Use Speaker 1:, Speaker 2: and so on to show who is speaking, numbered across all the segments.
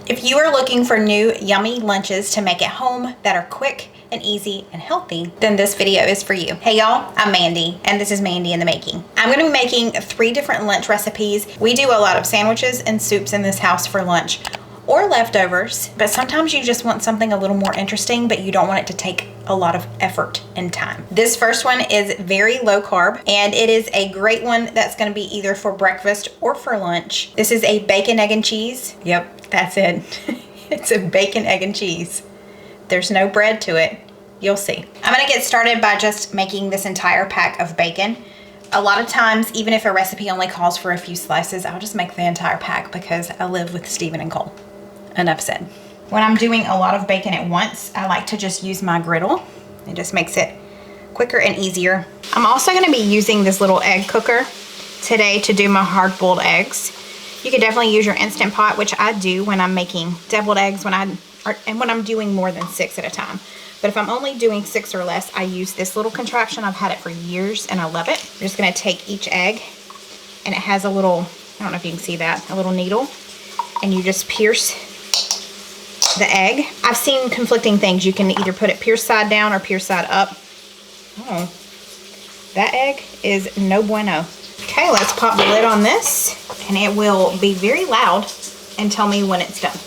Speaker 1: If you are looking for new yummy lunches to make at home that are quick and easy and healthy, then this video is for you. Hey y'all, I'm Mandy, and this is Mandy in the Making. I'm gonna be making 3 different lunch recipes. We do a lot of sandwiches and soups in this house for lunch, or leftovers, but sometimes you just want something a little more interesting, but you don't want it to take a lot of effort and time. This first one is very low carb, and it is a great one that's gonna be either for breakfast or for lunch. This is a bacon, egg, and cheese. Yep, that's it. It's a bacon, egg, and cheese. There's no bread to it. You'll see. I'm gonna get started by just making this entire pack of bacon. A lot of times, even if a recipe only calls for a few slices, I'll just make the entire pack because I live with Stephen and Cole. Enough said. When I'm doing a lot of bacon at once, I like to just use my griddle. It just makes it quicker and easier. I'm also gonna be using this little egg cooker today to do my hard-boiled eggs. You could definitely use your Instant Pot, which I do when I'm making deviled eggs when I'm doing more than 6 at a time. But if I'm only doing 6 or less, I use this little contraption. I've had it for years and I love it. I'm just gonna take each egg, and it has a little, I don't know if you can see that, a little needle, and you just pierce the egg. I've seen conflicting things. You can either put it pierced side down or pierced side up. Oh, that egg is no bueno. Okay, let's pop the lid on this, and it will be very loud and tell me when it's done.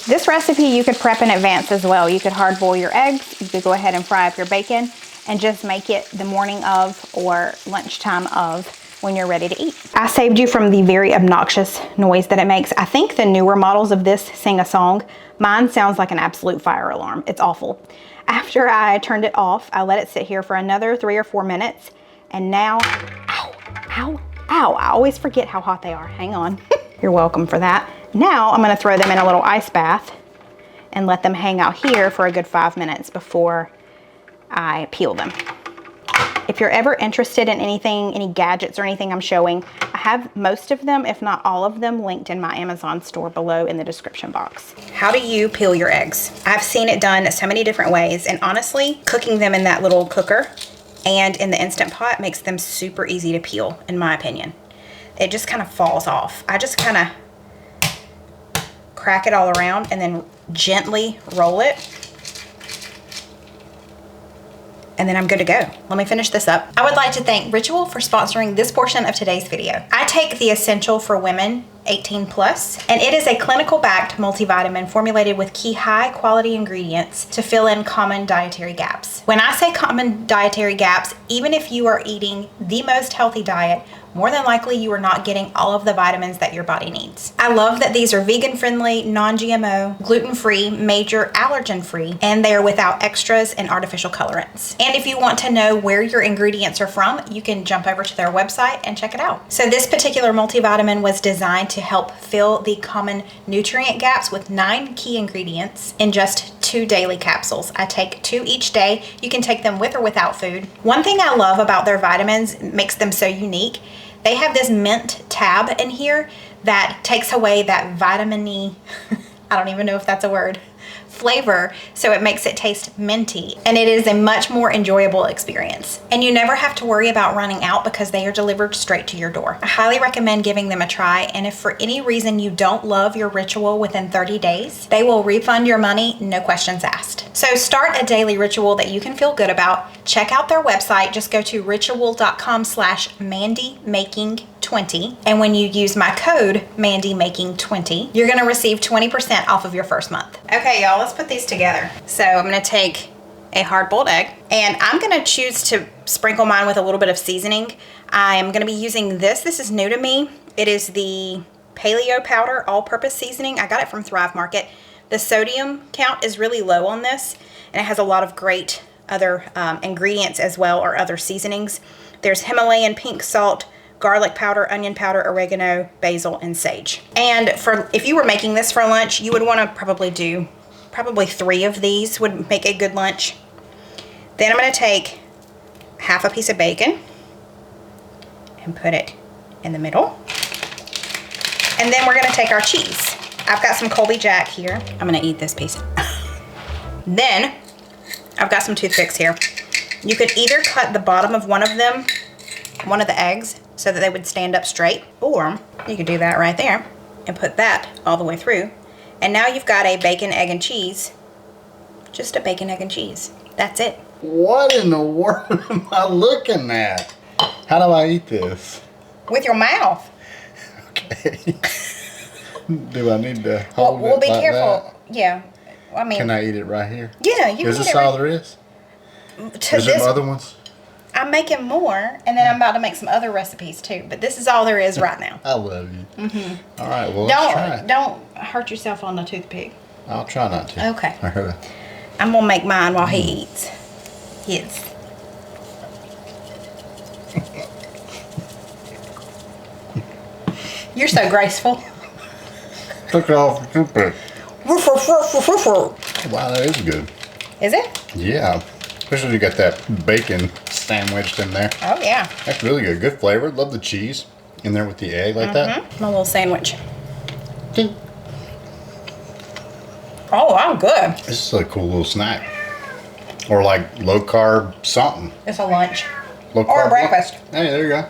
Speaker 1: This recipe you could prep in advance as well. You could hard boil your eggs, you could go ahead and fry up your bacon, and just make it the morning of or lunchtime of when you're ready to eat. I saved you from the very obnoxious noise that it makes. I think the newer models of this sing a song. Mine sounds like an absolute fire alarm. It's awful. After I turned it off, I let it sit here for another 3 or 4 minutes, and now, ow, ow, ow, I always forget how hot they are. Hang on. You're welcome for that. Now I'm gonna throw them in a little ice bath and let them hang out here for a good 5 minutes before I peel them. If you're ever interested in anything, any gadgets or anything I'm showing, I have most of them, if not all of them, linked in my Amazon store below in the description box. How do you peel your eggs? I've seen it done so many different ways, and honestly, cooking them in that little cooker and in the Instant Pot makes them super easy to peel, in my opinion. It just kind of falls off. I just kind of crack it all around and then gently roll it, and then I'm good to go. Let me finish this up. I would like to thank Ritual for sponsoring this portion of today's video. I take the Essential for Women 18 plus, and it is a clinical backed multivitamin formulated with key high quality ingredients to fill in common dietary gaps. When I say common dietary gaps, even if you are eating the most healthy diet, more than likely you are not getting all of the vitamins that your body needs. I love that these are vegan friendly, non-GMO, gluten-free, major allergen-free, and they are without extras and artificial colorants. And if you want to know where your ingredients are from, you can jump over to their website and check it out. So this particular multivitamin was designed to help fill the common nutrient gaps with 9 key ingredients in just 2 daily capsules. I take 2 each day. You can take them with or without food. One thing I love about their vitamins makes them so unique. They have this mint tab in here that takes away that vitamin-y, I don't even know if that's a word, flavor, so it makes it taste minty, and it is a much more enjoyable experience. And you never have to worry about running out because they are delivered straight to your door. I highly recommend giving them a try, and if for any reason you don't love your Ritual within 30 days, they will refund your money, no questions asked. So start a daily ritual that you can feel good about. Check out their website. Just go to ritual.com/mandymaking20, and when you use my code mandymaking20, you're gonna receive 20% off of your first month. Okay, y'all, let's put these together. So I'm gonna take a hard-boiled egg, and I'm gonna choose to sprinkle mine with a little bit of seasoning. I'm gonna be using this. This is new to me. It is the Paleo Powder All-Purpose Seasoning. I got it from Thrive Market. The sodium count is really low on this, and it has a lot of great other ingredients as well, or other seasonings. There's Himalayan pink salt, garlic powder, onion powder, oregano, basil, and sage. And if you were making this for lunch, you would want to probably 3 of these would make a good lunch. Then I'm going to take half a piece of bacon and put it in the middle. And then we're going to take our cheese. I've got some Colby Jack here. I'm going to eat this piece. Then I've got some toothpicks here. You could either cut the bottom of one of them, one of the eggs, so that they would stand up straight, or you could do that right there and put that all the way through And now you've got a bacon, egg, and cheese. Just a bacon, egg, and cheese. That's it.
Speaker 2: What in the world am I looking at? How do I eat this?
Speaker 1: With your mouth.
Speaker 2: Okay. Do I need to hold
Speaker 1: We'll
Speaker 2: it
Speaker 1: be
Speaker 2: like
Speaker 1: careful.
Speaker 2: that?
Speaker 1: Yeah. I mean.
Speaker 2: Can I eat it right here?
Speaker 1: Yeah, you can
Speaker 2: Is
Speaker 1: eat
Speaker 2: this
Speaker 1: it right.
Speaker 2: all there is? Is there other ones?
Speaker 1: I'm making more, and then I'm about to make some other recipes too. But this is all there is right now.
Speaker 2: I love you. All right, well, let's try it.
Speaker 1: Don't hurt yourself on the toothpick.
Speaker 2: I'll try not to.
Speaker 1: Okay. I'm gonna make mine while he eats his. You're so graceful.
Speaker 2: Took it off the toothpick. Wow, that is good.
Speaker 1: Is it?
Speaker 2: Yeah. Especially you got that bacon sandwiched in there.
Speaker 1: Oh, yeah.
Speaker 2: That's really good. Good flavor. Love the cheese in there with the egg like that.
Speaker 1: My little sandwich.
Speaker 2: Ding.
Speaker 1: Oh, I'm good.
Speaker 2: This is a cool little snack. Or like low carb something.
Speaker 1: It's a lunch.
Speaker 2: Low
Speaker 1: Or
Speaker 2: carb
Speaker 1: a breakfast.
Speaker 2: Hey, there you go.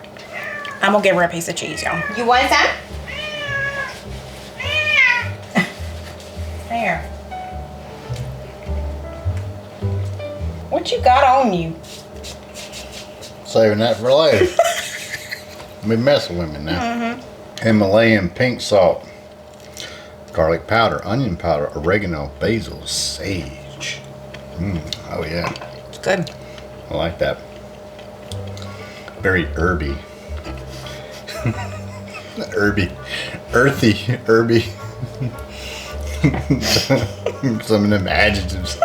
Speaker 1: I'm gonna give her a piece of cheese, y'all. You want some? There. What you got on you?
Speaker 2: Saving that for later. Be messing with me now. Himalayan pink salt, garlic powder, onion powder, oregano, basil, sage. Oh yeah.
Speaker 1: It's good.
Speaker 2: I like that. Very herby. Herby. Earthy. Herby. Some of them adjectives.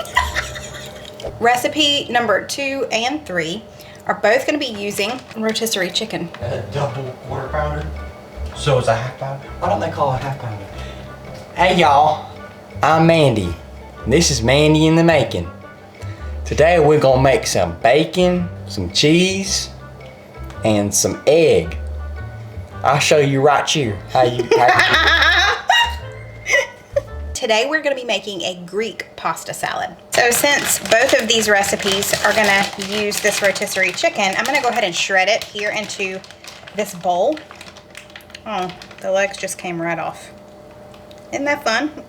Speaker 1: Recipe number 2 and 3 are both going to be using rotisserie chicken.
Speaker 3: A double quarter pounder. So it's a half pounder? Why don't they call it half pounder? Hey y'all, I'm Mandy. This is Mandy in the Making. Today we're gonna make some bacon, some cheese, and some egg. I'll show you right here how you
Speaker 1: Today we're going to be making a Greek pasta salad. So since both of these recipes are going to use this rotisserie chicken, I'm going to go ahead and shred it here into this bowl. Oh, the legs just came right off. Isn't that fun?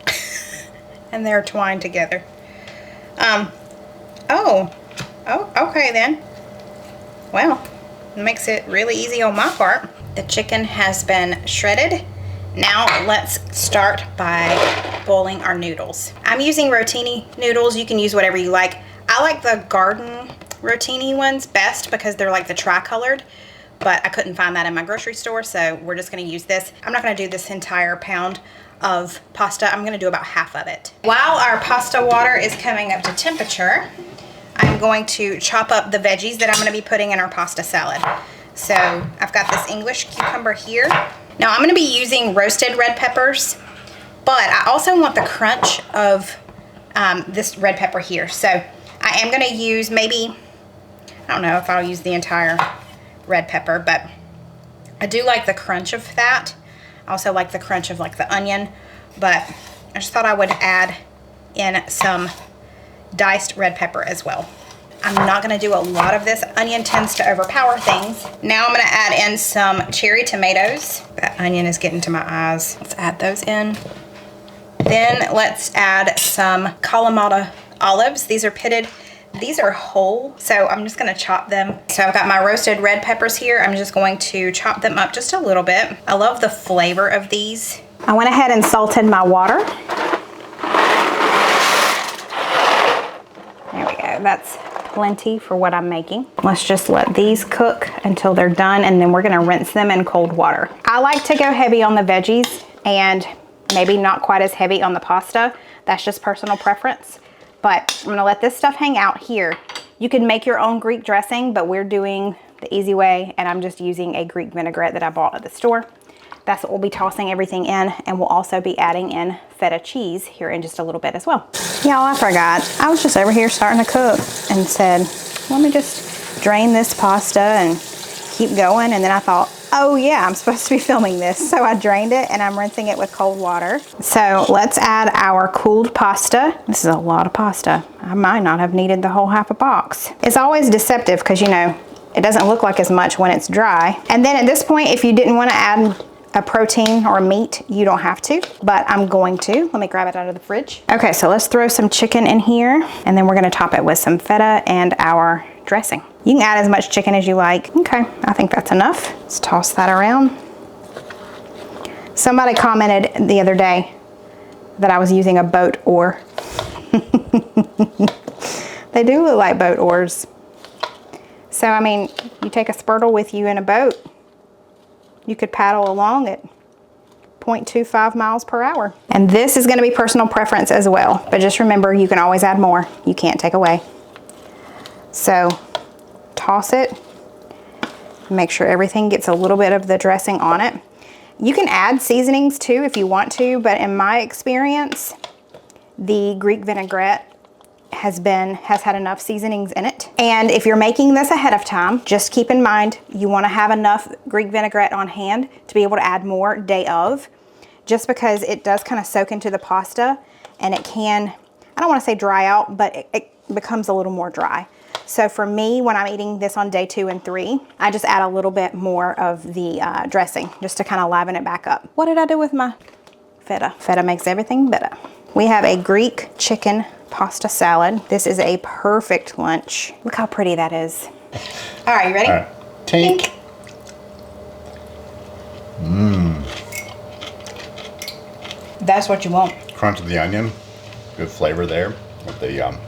Speaker 1: And they're twined together. Oh, okay then. Well, it makes it really easy on my part. The chicken has been shredded. Now let's start by boiling our noodles. I'm using rotini noodles. You can use whatever you like. I like the garden rotini ones best because they're like the tri-colored, but I couldn't find that in my grocery store, so we're just gonna use this. I'm not gonna do this entire pound of pasta. I'm gonna do about half of it. While our pasta water is coming up to temperature, I'm going to chop up the veggies that I'm gonna be putting in our pasta salad. So I've got this English cucumber here. Now I'm gonna be using roasted red peppers, but I also want the crunch of this red pepper here. So I am gonna use maybe, I don't know if I'll use the entire red pepper, but I do like the crunch of that. I also like the crunch of like the onion, but I just thought I would add in some diced red pepper as well. I'm not gonna do a lot of this. Onion tends to overpower things. Now I'm gonna add in some cherry tomatoes. That onion is getting to my eyes. Let's add those in. Then let's add some Kalamata olives. These are pitted. These are whole, so I'm just gonna chop them. So I've got my roasted red peppers here. I'm just going to chop them up just a little bit. I love the flavor of these. I went ahead and salted my water. There we go, that's plenty for what I'm making. Let's just let these cook until they're done, and then we're gonna rinse them in cold water. I like to go heavy on the veggies and maybe not quite as heavy on the pasta. That's just personal preference. But I'm gonna let this stuff hang out here. You can make your own Greek dressing, but we're doing the easy way, and I'm just using a Greek vinaigrette that I bought at the store. That's what we'll be tossing everything in, and we'll also be adding in feta cheese here in just a little bit as well. Y'all, I forgot. I was just over here starting to cook and said, let me just drain this pasta and keep going, and then I thought, oh yeah, I'm supposed to be filming this. So I drained it and I'm rinsing it with cold water. So let's add our cooled pasta. This is a lot of pasta. I might not have needed the whole half a box. It's always deceptive because, you know, it doesn't look like as much when it's dry. And then at this point, if you didn't want to add a protein or a meat, you don't have to, but I'm going to. Let me grab it out of the fridge. Okay, so let's throw some chicken in here, and then we're gonna top it with some feta and our dressing. You can add as much chicken as you like. Okay, I think that's enough. Let's toss that around. Somebody commented the other day that I was using a boat oar. They do look like boat oars. So, I mean, you take a spurtle with you in a boat, you could paddle along at 0.25 miles per hour. And this is gonna be personal preference as well. But just remember, you can always add more. You can't take away. So, toss it. Make sure everything gets a little bit of the dressing on it. You can add seasonings too if you want to, but in my experience, the Greek vinaigrette has had enough seasonings in it. And if you're making this ahead of time, just keep in mind you want to have enough Greek vinaigrette on hand to be able to add more day of, just because it does kind of soak into the pasta and it can, I don't want to say dry out, but it becomes a little more dry. So for me, when I'm eating this on day 2 and 3, I just add a little bit more of the dressing just to kind of liven it back up. What did I do with my feta? Feta makes everything better. We have a Greek chicken pasta salad. This is a perfect lunch. Look how pretty that is. All right, you ready?
Speaker 2: All right. Tink. Mmm.
Speaker 1: That's what you want.
Speaker 2: Crunch of the onion. Good flavor there with the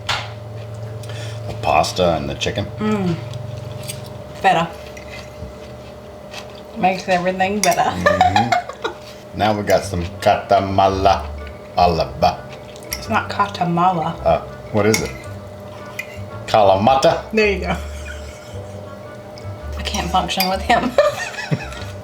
Speaker 2: pasta and the chicken.
Speaker 1: Mmm. Feta. Makes everything better.
Speaker 2: Mm-hmm. Now we got some katamala alaba.
Speaker 1: It's not katamala.
Speaker 2: What is it? Kalamata?
Speaker 1: There you go. I can't function with him.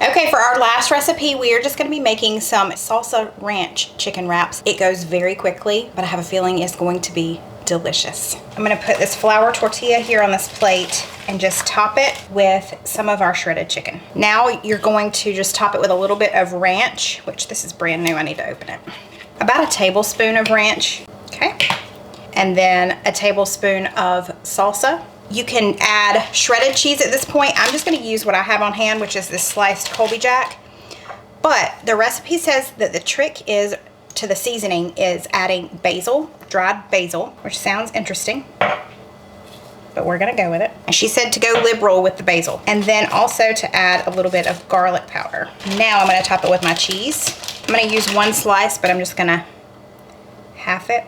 Speaker 1: Okay, for our last recipe, we are just gonna be making some salsa ranch chicken wraps. It goes very quickly, but I have a feeling it's going to be delicious. I'm gonna put this flour tortilla here on this plate and just top it with some of our shredded chicken. Now you're going to just top it with a little bit of ranch, which this is brand new, I need to open it. About a tablespoon of ranch, okay? And then a tablespoon of salsa. You can add shredded cheese at this point. I'm just gonna use what I have on hand, which is this sliced Colby Jack. But the recipe says that the trick is to the seasoning is adding basil, dried basil, which sounds interesting, but we're gonna go with it. And she said to go liberal with the basil. And then also to add a little bit of garlic powder. Now I'm gonna top it with my cheese. I'm gonna use 1 slice, but I'm just gonna half it.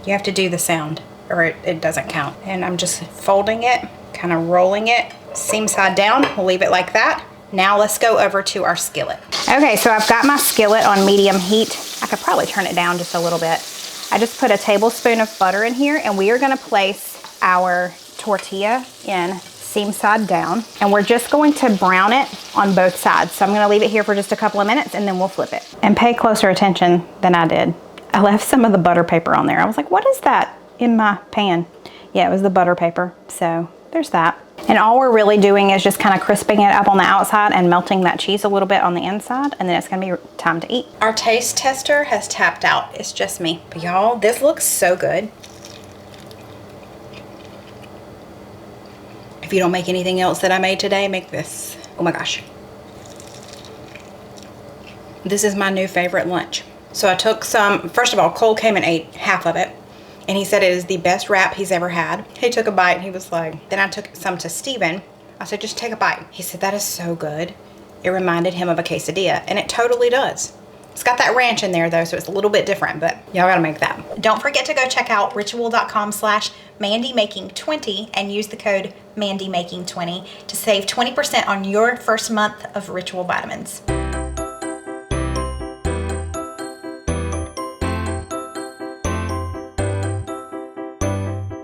Speaker 1: You have to do the sound or it doesn't count. And I'm just folding it, kind of rolling it, seam side down. We'll leave it like that. Now let's go over to our skillet. Okay, so I've got my skillet on medium heat. I could probably turn it down just a little bit. I just put a tablespoon of butter in here, and we are gonna place our tortilla in seam side down, and we're just going to brown it on both sides. So I'm gonna leave it here for just a couple of minutes and then we'll flip it. And pay closer attention than I did. I left some of the butter paper on there. I was like, what is that in my pan? Yeah, it was the butter paper. So there's that. And all we're really doing is just kind of crisping it up on the outside and melting that cheese a little bit on the inside, and then it's gonna be time to eat. Our taste tester has tapped out. It's just me. But y'all, this looks so good. If you don't make anything else that I made today, make this. Oh my gosh. This is my new favorite lunch. So I took some, first of all, Cole came and ate half of it. And he said it is the best wrap he's ever had. He took a bite and he was like, then I took some to Steven. I said, just take a bite. He said, that is so good. It reminded him of a quesadilla, and it totally does. It's got that ranch in there though, so it's a little bit different, but y'all gotta make that. Don't forget to go check out ritual.com/mandymaking20 and use the code mandymaking20 to save 20% on your first month of Ritual vitamins.